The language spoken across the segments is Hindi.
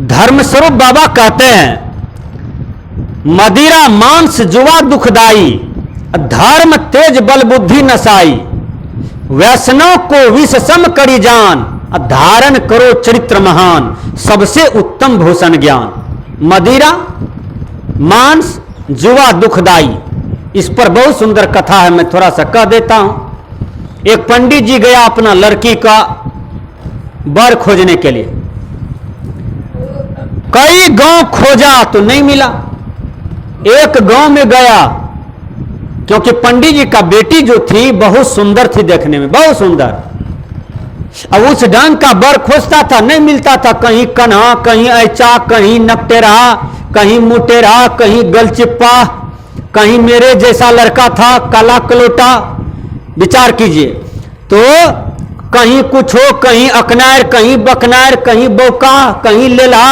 धर्मस्वरूप बाबा कहते हैं, मदिरा मांस जुआ दुखदाई, धर्म तेज बल बुद्धि नसाई, वैष्णव को विष सम करी जान, धारण करो चरित्र महान, सबसे उत्तम भूषण ज्ञान। मदिरा मांस जुआ दुखदाई, इस पर बहुत सुंदर कथा है, मैं थोड़ा सा कह देता हूं। एक पंडित जी गया अपना लड़की का वर खोजने के लिए, कई गांव खोजा तो नहीं मिला। एक गांव में गया, क्योंकि पंडित जी का बेटी जो थी बहुत सुंदर थी, देखने में बहुत सुंदर। अब उस ढंग का वर खोजता था, नहीं मिलता था। कहीं कन्हा, कहीं ऐचा, कहीं नकटेरा, कहीं मुटेरा, कहीं गलचिप्पा, कहीं मेरे जैसा लड़का था काला कलोटा। विचार कीजिए, तो कहीं कुछ हो, कहीं अकनार, कहीं बकनार, कहीं बौका, कहीं लेला।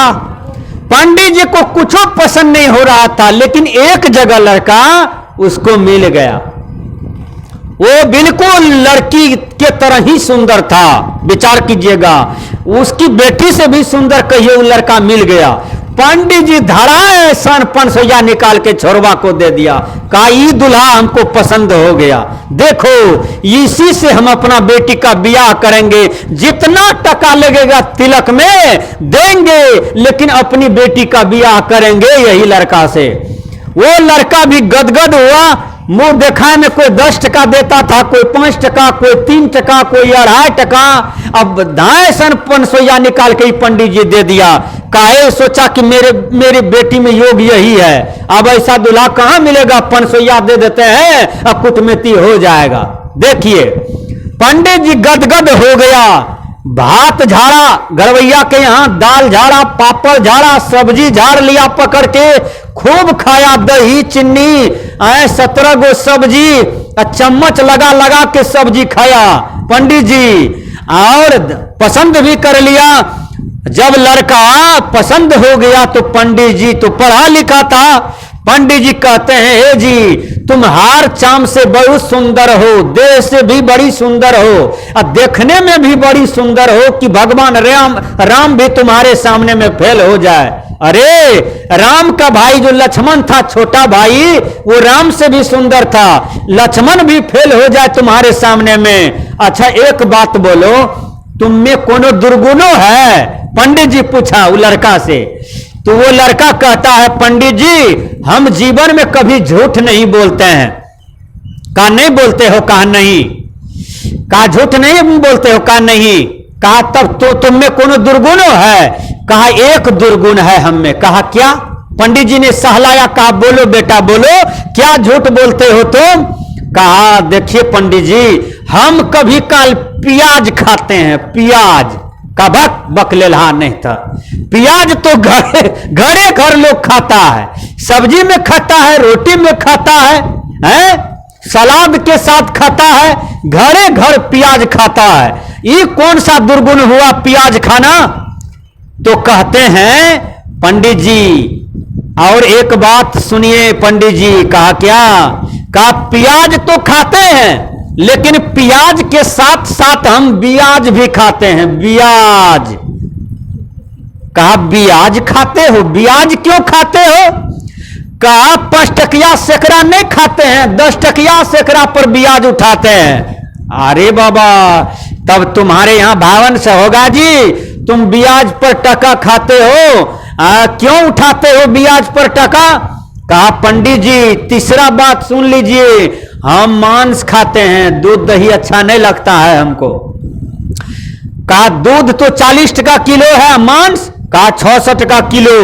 पंडित जी को कुछ पसंद नहीं हो रहा था, लेकिन एक जगह लड़का उसको मिल गया। वो बिल्कुल लड़की के तरह ही सुंदर था। विचार कीजिएगा, उसकी बेटी से भी सुंदर कहिए वो लड़का मिल गया। पंडित जी धड़ाए सन 500 निकाल के छोरवा को दे दिया, कहा ये दूल्हा हमको पसंद हो गया, देखो इसी से हम अपना बेटी का ब्याह करेंगे, जितना टका लगेगा तिलक में देंगे, लेकिन अपनी बेटी का ब्याह करेंगे यही लड़का से। वो लड़का भी गदगद हुआ, मुंह दिखाए में कोई 10 टका देता था, कोई 5 टका, कोई 3 टका, कोई 2.5 टका। अब दाएं सन 500 निकाल के ही पंडित जी दे दिया। काहे सोचा कि मेरी बेटी में योग यही है, अब ऐसा दूल्हा कहां मिलेगा, 500 दे देते हैं, अब कुटमिती हो जाएगा। देखिए पंडित जी गदगद हो गया, भात झाड़ा, घरवैया के यहां दाल झाड़ा, पापड़ झाड़ा, सब्जी झाड़ लिया पकड़ के, खूब खाया, दही चीनी 17 गो सब्जी, चम्मच लगा लगा के सब्जी खाया पंडित जी, और पसंद भी कर लिया। जब लड़का पसंद हो गया तो पंडित जी तो पढ़ा लिखा था, पंडित जी कहते हैं, हे जी तुम हार चाम से बहुत सुंदर हो, देह से भी बड़ी सुंदर हो, और देखने में भी बड़ी सुंदर हो कि भगवान राम भी तुम्हारे सामने में फेल हो जाए। अरे राम का भाई जो लक्ष्मण था, छोटा भाई, वो राम से भी सुंदर था, लक्ष्मण भी फेल हो जाए तुम्हारे सामने में। अच्छा एक बात बोलो, तुम में कोनो दुर्गुणों है? पंडित जी पूछा वो लड़का से। तो वो लड़का कहता है, पंडित जी हम जीवन में कभी झूठ नहीं बोलते हैं। कहा नहीं बोलते हो? कहा नहीं। कहा झूठ नहीं बोलते हो? कहा नहीं। कहा तब तो तुम में कोनो दुर्गुण है? कहा एक दुर्गुण है हम में। कहा क्या? पंडित जी ने सहलाया, कहा बोलो बेटा बोलो, क्या झूठ बोलते हो तुम? कहा देखिए पंडित जी, हम कभी काल प्याज खाते हैं, प्याज का बक लेल्हा नहीं था। प्याज तो घरे घर लोग खाता है, सब्जी में खाता है, रोटी में खाता है, सलाद के साथ खाता है, घरे घर प्याज खाता है। ये कौन सा दुर्गुण हुआ प्याज खाना? तो कहते हैं पंडित जी, और एक बात सुनिए पंडित जी। कहा क्या? कहा प्याज तो खाते हैं, लेकिन प्याज के साथ साथ हम ब्याज भी खाते हैं, ब्याज। कहा ब्याज खाते हो? ब्याज क्यों खाते हो? कहा 5 टकिया सैकड़ा नहीं खाते हैं, 10 टकिया सैकड़ा पर ब्याज उठाते हैं। अरे बाबा, तब तुम्हारे यहां भावन से होगा जी, तुम ब्याज पर टका खाते हो, क्यों उठाते हो ब्याज पर टका? कहा पंडित जी तीसरा बात सुन लीजिए, हम मांस खाते हैं, दूध दही अच्छा नहीं लगता है हमको। कहा दूध तो 40 टका किलो है, मांस? कहा 66 टका किलो।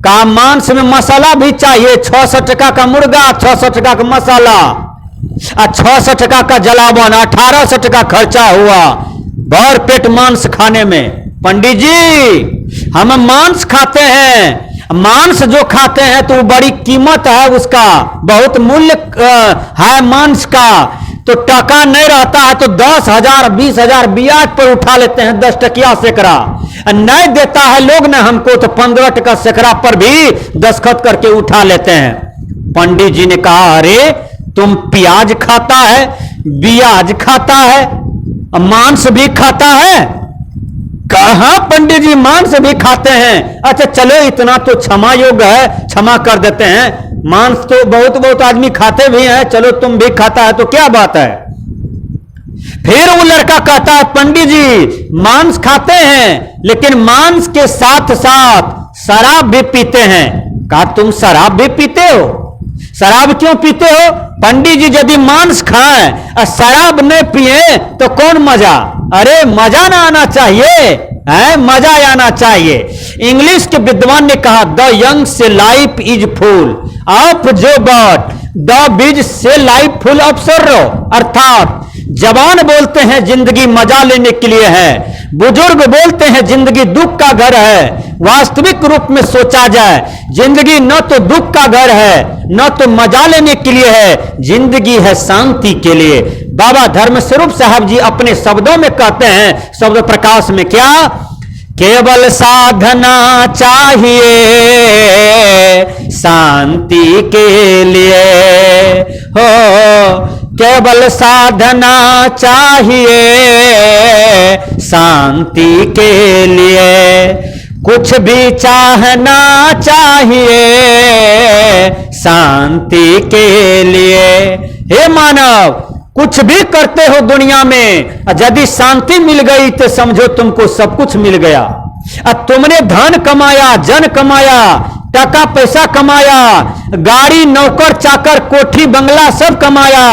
कहा मांस में मसाला भी चाहिए, 66 टका का मुर्गा, 66 टका का मसाला, 66 टका का जलावन, 1800 टका खर्चा हुआ भर पेट मांस खाने में। पंडित जी हम मांस खाते हैं, मांस जो खाते हैं तो बड़ी कीमत है उसका, बहुत मूल्य है मांस का, तो टका नहीं रहता है तो 10,000 20,000 ब्याज पर उठा लेते हैं, 10 टकिया सैकड़ा नहीं देता है लोग ने हमको तो 15 टका सैकड़ा पर भी दस्तखत करके उठा लेते हैं। पंडित जी ने कहा अरे तुम प्याज खाता है, ब्याज खाता है, मांस भी खाता है? कहां पंडित जी मांस भी खाते हैं? अच्छा चलो इतना तो क्षमा योग्य है, क्षमा कर देते हैं। मांस तो बहुत बहुत आदमी खाते भी हैं, चलो तुम भी खाता है तो क्या बात है। फिर वो लड़का कहता है पंडित जी मांस खाते हैं लेकिन मांस के साथ साथ शराब भी पीते हैं। कहा तुम शराब भी पीते हो? शराब क्यों पीते हो? पंडित जी यदि मांस खाएं और शराब न पिए तो कौन मजा? अरे मजा ना आना चाहिए है, मजा आना चाहिए। इंग्लिश के विद्वान ने कहा द यंग से लाइफ इज फुल ऑफ जो बट द बीज से लाइफ फुल ऑफ sorrow। अर्थात जवान बोलते हैं जिंदगी मजा लेने के लिए है, बुजुर्ग बोलते हैं जिंदगी दुख का घर है। वास्तविक रूप में सोचा जाए जिंदगी न तो दुख का घर है न तो मजा लेने के लिए है, जिंदगी है शांति के लिए। बाबा धर्मस्वरूप साहब जी अपने शब्दों में कहते हैं शब्द प्रकाश में, क्या केवल साधना चाहिए शांति के लिए हो, केवल साधना चाहिए शांति के लिए, कुछ भी चाहना चाहिए शांति के लिए। हे मानव कुछ भी करते हो दुनिया में, यदि शांति मिल गई तो समझो तुमको सब कुछ मिल गया। अब तुमने धन कमाया, जन कमाया, टका पैसा कमाया, गाड़ी नौकर चाकर कोठी बंगला सब कमाया,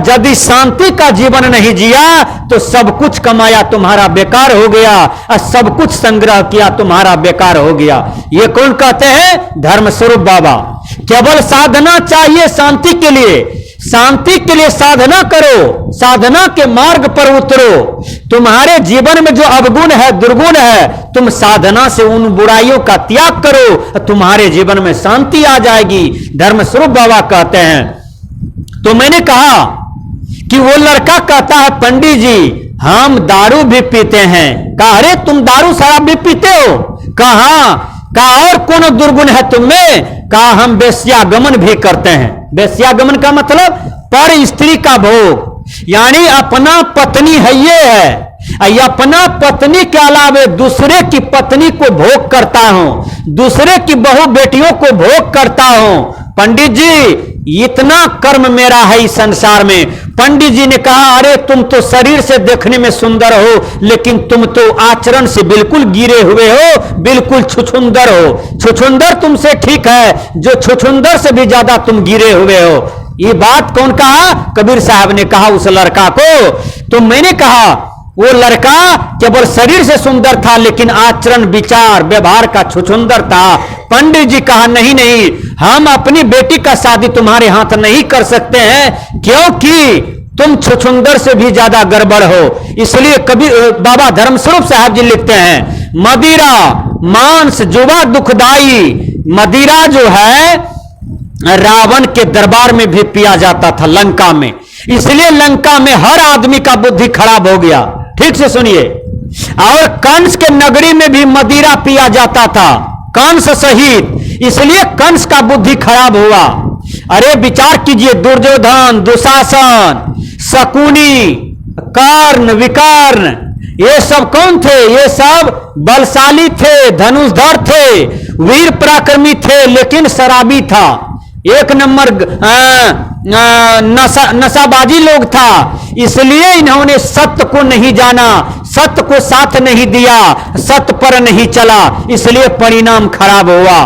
यदि शांति का जीवन नहीं जिया तो सब कुछ कमाया तुम्हारा बेकार हो गया, और सब कुछ संग्रह किया तुम्हारा बेकार हो गया। ये कौन कहते हैं? धर्मस्वरूप बाबा। केवल साधना चाहिए शांति के लिए, शांति के लिए साधना करो, साधना के मार्ग पर उतरो। तुम्हारे जीवन में जो अवगुण है, दुर्गुण है, तुम साधना से उन बुराइयों का त्याग करो, तुम्हारे जीवन में शांति आ जाएगी। धर्मस्वरूप बाबा कहते हैं। तो मैंने कहा कि वो लड़का कहता है पंडित जी हम दारू भी पीते हैं। कहा अरे तुम दारू शराब भी पीते हो? कहा और कौन दुर्गुण है तुममें? कहा हम वेश्यागमन भी करते हैं। वेश्यागमन का मतलब पर स्त्री का भोग, यानी अपना पत्नी है ये है, अपना पत्नी के अलावे दूसरे की पत्नी को भोग करता हूं, दूसरे की बहू बेटियों को भोग करता हूं। पंडित जी इतना कर्म मेरा है इस संसार में। पंडित जी ने कहा अरे तुम तो शरीर से देखने में सुंदर हो, लेकिन तुम तो आचरण से बिल्कुल गिरे हुए हो, बिल्कुल छुछुंदर हो। छुछुंदर तुमसे ठीक है, जो छुछुंदर से भी ज्यादा तुम गिरे हुए हो। ये बात कौन कहा? कबीर साहब ने कहा उस लड़का को। तो मैंने कहा वो लड़का केवल शरीर से सुंदर था लेकिन आचरण विचार व्यवहार का छुछुंदर था। पंडित जी कहा नहीं नहीं, हम अपनी बेटी का शादी तुम्हारे हाथ नहीं कर सकते हैं, क्योंकि तुम छुछुंदर से भी ज्यादा गड़बड़ हो। इसलिए कभी बाबा धर्मस्वरूप साहब जी लिखते हैं मदिरा मांस जुआ दुखदाई। मदिरा जो है रावण के दरबार में भी पिया जाता था लंका में, इसलिए लंका में हर आदमी का बुद्धि खराब हो गया। ठीक से सुनिए। और कंस के नगरी में भी मदिरा पिया जाता था, कंस सहित, इसलिए कंस का बुद्धि खराब हुआ। अरे विचार कीजिए, दुर्योधन, दुशासन, शकुनी, कर्ण, विकर्ण, ये सब कौन थे? ये सब बलशाली थे, धनुषधर थे, वीर पराक्रमी थे, लेकिन शराबी था, एक नंबर नशाबाजी लोग था। इसलिए इन्होंने सत्य को नहीं जाना, सत्य को साथ नहीं दिया, सत्य पर नहीं चला, इसलिए परिणाम खराब हुआ।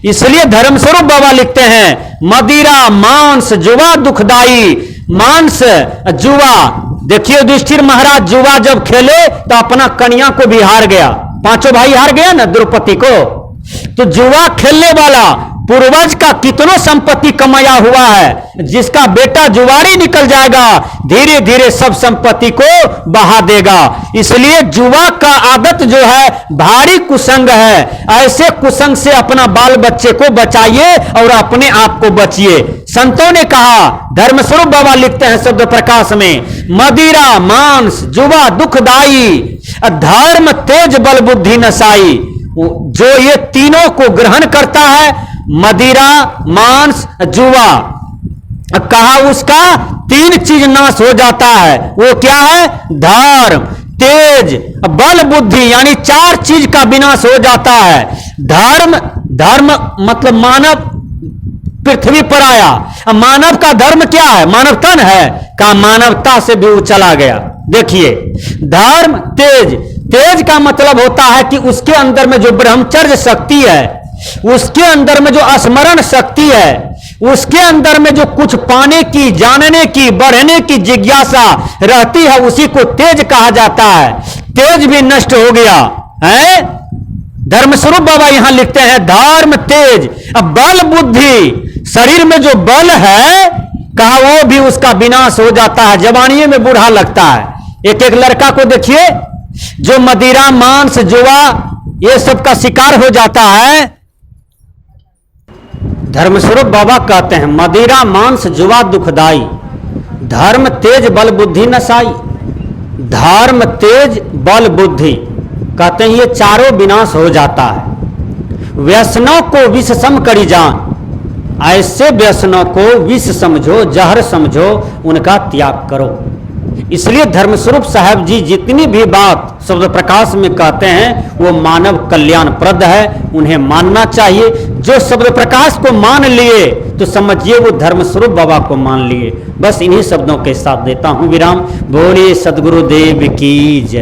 इसलिए धर्मस्वरूप बाबा लिखते हैं मदिरा मांस जुआ दुखदाई। मांस जुआ, देखिए युधिष्ठिर महाराज जुआ जब खेले तो अपना कन्या को भी हार गया, पांचों भाई हार गया ना द्रौपदी को। तो जुआ खेलने वाला पूर्वज का कितनों संपत्ति कमाया हुआ है, जिसका बेटा जुआरी निकल जाएगा धीरे धीरे सब संपत्ति को बहा देगा। इसलिए जुआ का आदत जो है भारी कुसंग है। ऐसे कुसंग से अपना बाल बच्चे को बचाइए और अपने आप को बचिए। संतों ने कहा, धर्मस्वरूप बाबा लिखते हैं शब्द प्रकाश में, मदिरा मांस जुआ दुखदाई, धर्म तेज बल बुद्धि नसाई। जो ये तीनों को ग्रहण करता है, मदिरा मांस जुआ, कहा उसका तीन चीज नाश हो जाता है। वो क्या है? धर्म तेज, बल, बुद्धि, यानी 4 चीज का विनाश हो जाता है। धर्म, धर्म मतलब मानव पृथ्वी पर आया। अब मानव का धर्म क्या है? मानव तन है, का मानवता से भी वो चला गया। देखिए, धर्म, तेज, तेज का मतलब होता है कि उसके अंदर में जो ब्रह्मचर्य शक्ति है, उसके अंदर में जो स्मरण शक्ति है, उसके अंदर में जो कुछ पाने की, जानने की, बढ़ने की जिज्ञासा रहती है, उसी को तेज कहा जाता है। तेज भी नष्ट हो गया है। धर्मस्वरूप बाबा यहां लिखते हैं धर्म, तेज। अब बल, बुद्धि, शरीर में जो बल है, कहा वो भी उसका विनाश हो जाता है, जवानी में बूढ़ा लगता है। एक एक लड़का को देखिए जो मदिरा, मांस, जुआ ये सब का शिकार हो जाता है। धर्मस्वरूप बाबा कहते हैं मदिरा, मांस, जुआ दुखदाई, धर्म, तेज, बल, बुद्धि नसाई। धर्म, तेज, बल, बुद्धि, कहते हैं ये चारों विनाश हो जाता है। व्यसनों को विष सम करी जान, ऐसे व्यसनों को विष समझो, जहर समझो, उनका त्याग करो। इसलिए धर्मस्वरूप साहब जी जितनी भी बात शब्द प्रकाश में कहते हैं वो मानव कल्याण प्रद है, उन्हें मानना चाहिए। जो शब्द प्रकाश को मान लिए तो समझिए वो धर्मस्वरूप बाबा को मान लिए। बस इन्हीं शब्दों के साथ देता हूं विराम। बोलिए सदगुरुदेव की जय।